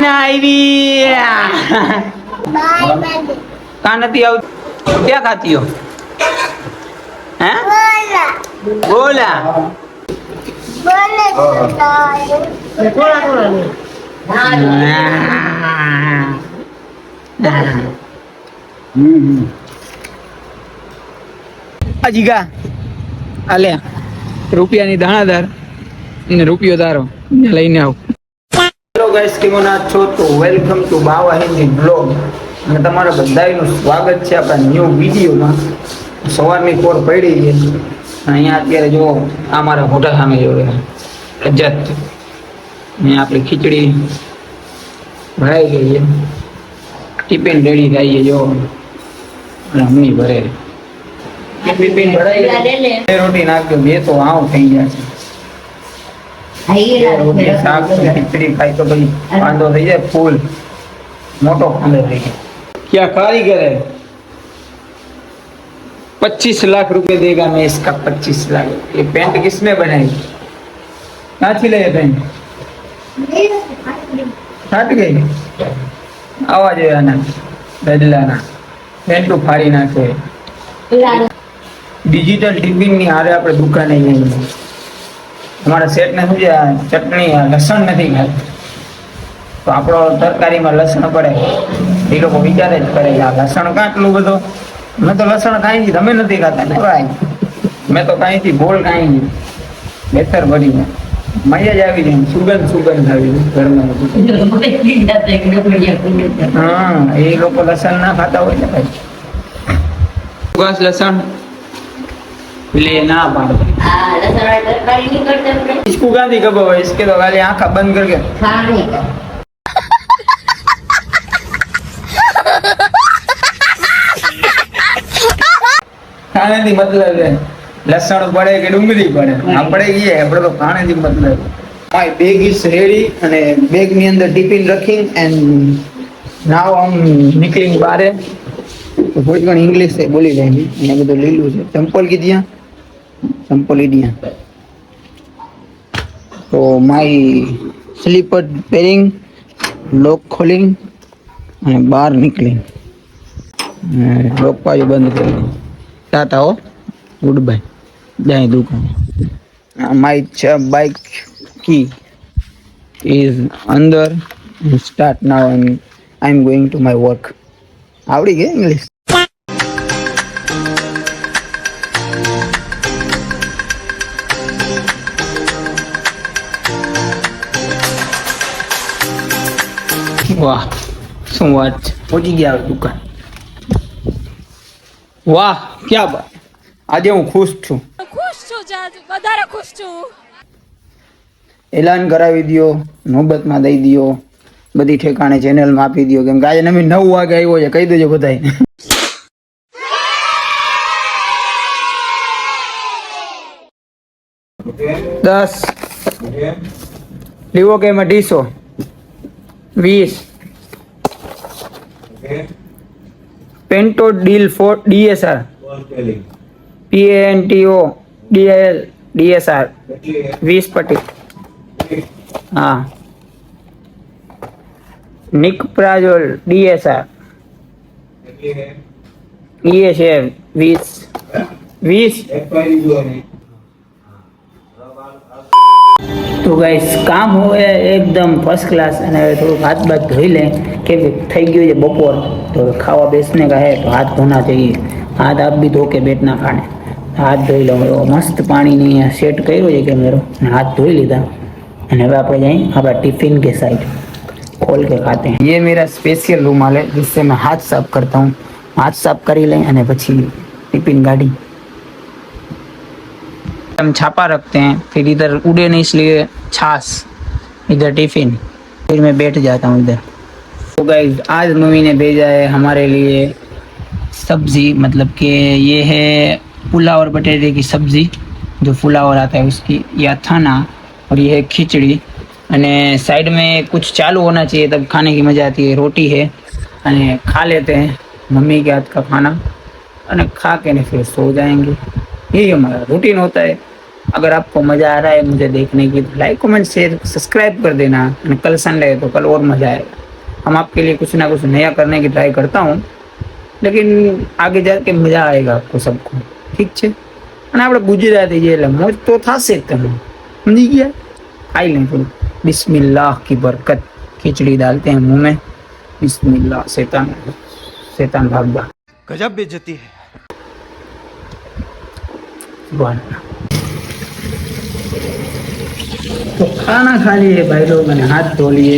આવી कहाँ नहीं आउ क्या खाती हो हैं बोला જીગા આલે રૂપિયાની દાણાદાર ને રૂપિયો તારો લઈને આવ હેલો ગાઈસ કેમ છો તો વેલકમ ટુ બાવા હિન્દી બ્લોગ અને તમારા બધાનું સ્વાગત છે આપણા ન્યૂ વિડીયોમાં સવારની કોર પડી છે અહીંયા અત્યારે જો આ મારા મોટા સામે જોવે રજત અહીંયા આપણી ખીચડી ભરાઈ ગઈ છે ટિફિન રેડી થાય છે જો હમણી ભરે ટિફિન ભરાઈ ગઈ રોટી નાખજો બે તો આવ થઈ જાય શાક ખીચડી ખાઈ તો ભાઈ વાંધો થઈ જાય ફૂલ मोटो खाने लगे क्या कारीगर है 25 लाख रुपए देगा मैं इसका 25 लाख ये पेंट किसने बनाई कहाँ थी ले पेंट फट गई आवाज आना बदलाना पेंट फाड़ी नाखे डिजिटल टिफिन नहीं आ रहे अपने दुकान नहीं हमारा सेट ने समझे चटनी लसन नहीं खाई तो આપણો તરકારીમાં લસણ પડે એ લોકો વિચારે જ કરે આ લસણ કાટલું બધો મેં તો લસણ ખાઈ નથી તમે નથી ખાતા ને ભાઈ મેં તો ખાઈ બોલ ખાઈ બેતર ભરીને મજા જ આવી જાય સુગંધ આવી ઘરમાં હા એ લોકો લસણ ના ખાતા હોય ને ભાઈ સુગંધ લસણ ले ना पाड़ इसको गांधी कब हो इसके तो गाली आंखा बंद करके खाने दी मतलब है लसण पड़े के डूंगरी पड़े આપણે ये આપણે તો ખાने दी मतलब माय बैग इज रेडी અને બેગ ની અંદર ટિફિન રખી એન્ડ નાઉ આમ નીકળીંગ બારે તો થોડી ઘણી ઇંગ્લિશ છે બોલી લેંगे અહીંયા બધું લીલું છે ચંપલ કીધીયા ચંપલ લીધીયા તો માય સ્લીપર પેરિંગ લોક ખોલિંગ અને બહાર નીકળી લોક પાજો બંધ કરી टाटा हो गुड बाय जाए दुकान माय बाइक की is under start now and I'm going to my work आवड़ी गए इंग्लिश वाह શું વાત પહોંચી ગયા દુકાન વાહ क्या बात આજે હું ખુશ છું વધારે ખુશ છું એલાન કરાવી દિયો નોબતમાં દઈ દિયો બધી ઠેકાણે ચેનલમાં આપી દિયો કેમ કે આજે નવી 9 વાગે આવ્યો છે કહી દેજો બધાય 10 લીવો કે માં 220 पेंटो डील फोर DSR PANTO DIL DSR 20 पट्टी हाँ निकप्राजोल DSR ESR 20 तो गाइस काम हुए एकदम फर्स्ट क्लास थोड़ा हाथ बात धोई लें कि थी गए बपोर तो खावा बेसने का है तो हाथ धोना चाहिए हाथ आप भी धो के बैठना खाने हाथ धोई लो मस्त पानी नहीं सेट करो है कि मेरे हाथ धोई लीधा अब आप जाए अपना टिफिन के साइड खोल के खाते हैं ये मेरा स्पेशल रूमाल है जिससे मैं हाथ साफ करता हूँ हाथ साफ कर लें पी टिफिन गाड़ी हम छापा रखते हैं फिर इधर उड़े नहीं इसलिए छाछ इधर टिफिन फिर मैं बैठ जाता हूँ इधर तो गाइस आज मम्मी ने भेजा है हमारे लिए सब्जी मतलब कि ये है पुलाव और बटेटे की सब्जी जो पुलाव आता है उसकी या थाना और ये है खिचड़ी અને साइड में कुछ चालू होना चाहिए तब खाने की मज़ा आती है रोटी है અને खा लेते हैं मम्मी के हाथ का खाना और खा के ने फिर सो जाएंगे यही हमारा रूटीन होता है अगर आपको मज़ा आ रहा है मुझे देखने की तो लाइक कमेंट शेयर सब्सक्राइब कर देना कल संडे है तो कल और मज़ा आएगा। हम आपके लिए कुछ ना कुछ नया करने की ट्राई करता हूँ, लेकिन आगे जाके मजा आएगा आपको सबको, ठीक છે? અને આપણે ગુજરાતી છે એટલે મોજ તો થશે જ તમે, સમજી ગયા? ખાઈ लें થોડું. बिस्मिल्लाह की बरकत. खिचड़ी डालते हैं मुंह में. बिस्मिल्लाह. शैतान शैतान भाग जा. गजब बेइज्जती है. तो खाना खा लिए भाई लोग, मैंने हाथ धो लिए.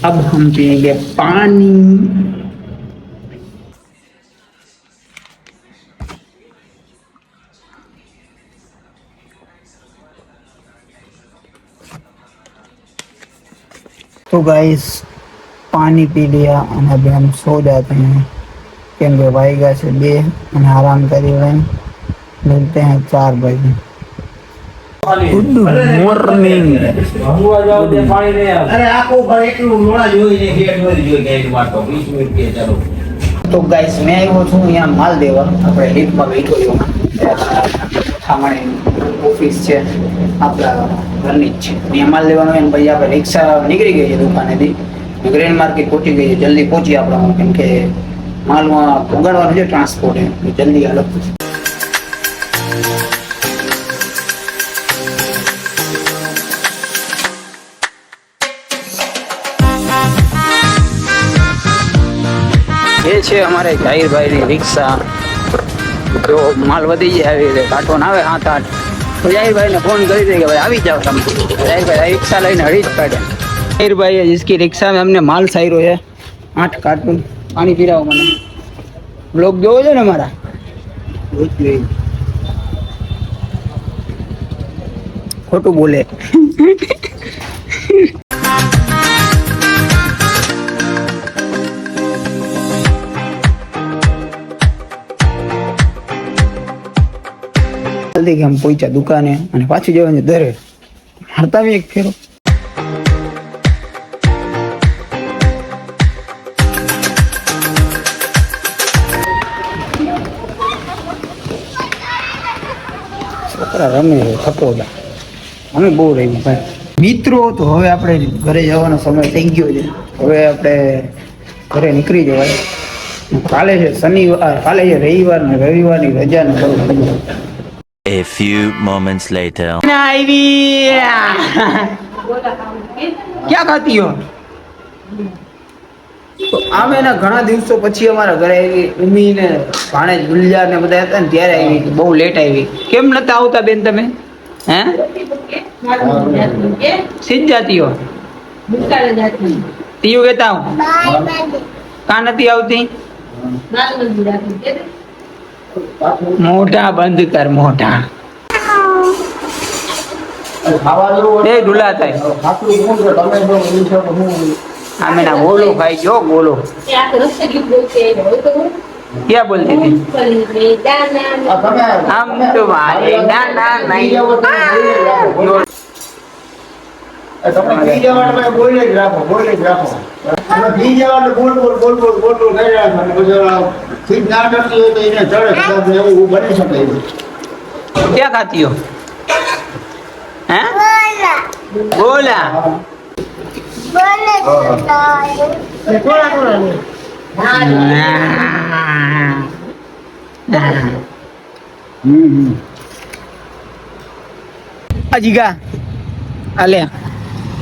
अब हम पिएंगे पानी. तो गाइस पानी पी लिया और अभी हम सो जाते हैं, क्योंकि वाइगा से 2 और आराम करी रहे. मिलते हैं 4 बजे. Good morning. तो गाइस मैं આવ્યો છું અહીંયા માલ દેવા. આપણે લીફમાં બેઠો છું. સામાન્ય ઓફિસ છે આપણા ઘરની જ છે. અહીંયા માલ લેવાનો હોય ને પછી આપણે રિક્ષા નીકળી ગઈ છે દુકાનેથી. ગ્રેન્ડ માર્કેટ પહોંચી ગઈ છે. જલ્દી પહોંચી આપણે, કેમ કે માલમાં ઉગાડવાનું છે ટ્રાન્સપોર્ટ, જલ્દી હાલો. ये છે અમારે જાહીરભાઈની રિક્ષા. જો માલ વધી જાય આવી રીતે કાંટો ના આવે 7-8 તો જાહીરભાઈને ફોન કરી દે કે ભાઈ આવી જાઓ તમે. જાહીરભાઈ રિક્ષા લઈને હળી જ કાઢે. જાહીરભાઈએ जिसकी रिक्शा में हमने माल सायरो है 8 कार्टून. पानी पीराओ મને. બ્લોગ જોવો છો ને મારા? ખોટું બોલે. જલ્દી કે हम પહોંચ્યા દુકાને અને પાછી જવાનું દરે મારતા એક ફેરો. છોકરા રમે થપોડા. અમે બહુ રહી ભાઈ મિત્રો. તો હવે આપણે ઘરે જવાનો સમય થઈ ગયો છે. હવે આપણે ઘરે નીકળી જવાય. કાલે છે શનિવાર, કાલે છે રવિવાર ને રવિવારની રજાને કરું. A few moments later. क्या खाती हो? તો આમ એના ઘણા દિવસો પછી અમારા ઘરે આવી ઉમી ને ભાણેજ ગુલજાર ને બધા હતા ને ત્યારે આવી. બહુ લેટ આવી. કેમ નતા આવતા બેન તમે? હે સીધ જાતી હો? તીયું કહેતા હું કા નથી આવતી? મોઢા બંધ કર મોઢા. એ ઢુલા થાય. આમે ના બોલો ભાઈ જો બોલો. क्या बोलती थी? हम तुम्हारे नाना नहीं. તમે બી જવાના બોલે જ રાખો, બોલે જ રાખો. તમે બી જવાના બોલ બોલ બોલ બોલ બોલ બોલ કરી રાખો. અને પછી ઠીક ના કરતી હોય તો એને ચડે એવું બની શકે. क्या खाती हो? हैं? बोला અજીગા આલે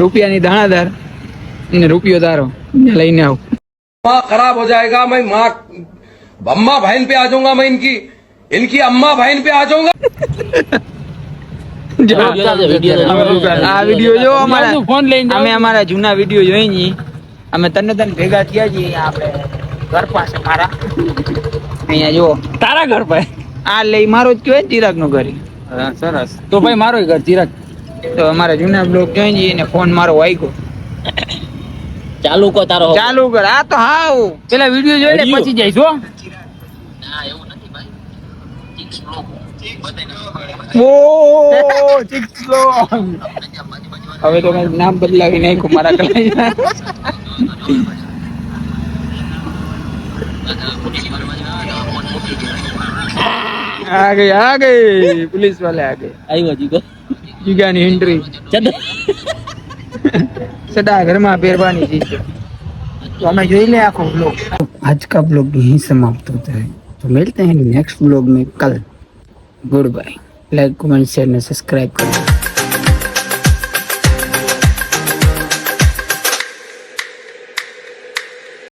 રૂપિયાની દાણાદાર ને રૂપિયો તારો લઈને આવ. माँ खराब हो जाएगा. मैं माँ अम्मा बहन पे आ जाऊंगा. मैं इनकी अम्मा बहन पे आ जाऊंगा. આ વિડીયો જો અમારા ફોન લઈને અમે અમારા જૂના વિડીયો જોઈ છીએ. અમે તને ભેગા થયા છીએ આપણે ઘર પાસે મારા. અહીંયા જો તારા ઘર પાસે આ લઈ મારો જ કહેવાય ચિરાગ નું ઘર. સરસ. તો ભાઈ મારો ઘર ચિરાગ. તો અમારા જૂના બ્લોગ જોઈ છીએ ને ફોન મારો વાગ્યો. ચાલુ કો તારો ચાલુ કર. આ તો હાવ પેલા વિડીયો જોઈને પછી જઈશ હો. ઓ ચિક્લો. હવે તો મેં નામ બદલાવી નાખ્યું મારા કલાઈ. आ गए पुलिस वाले आ गए. આવ્યો જીગો જીગાની એન્ટ્રી. ચડ સદા ઘરમાં પહેરવાની ચીજ. तो हमें जो ले आखो ब्लॉग। आज का ब्लॉग यहीं समाप्त होता है, तो मिलते हैं नेक्स्ट ब्लॉग में कल। Good bye. Like comment share और सब्सक्राइब करें।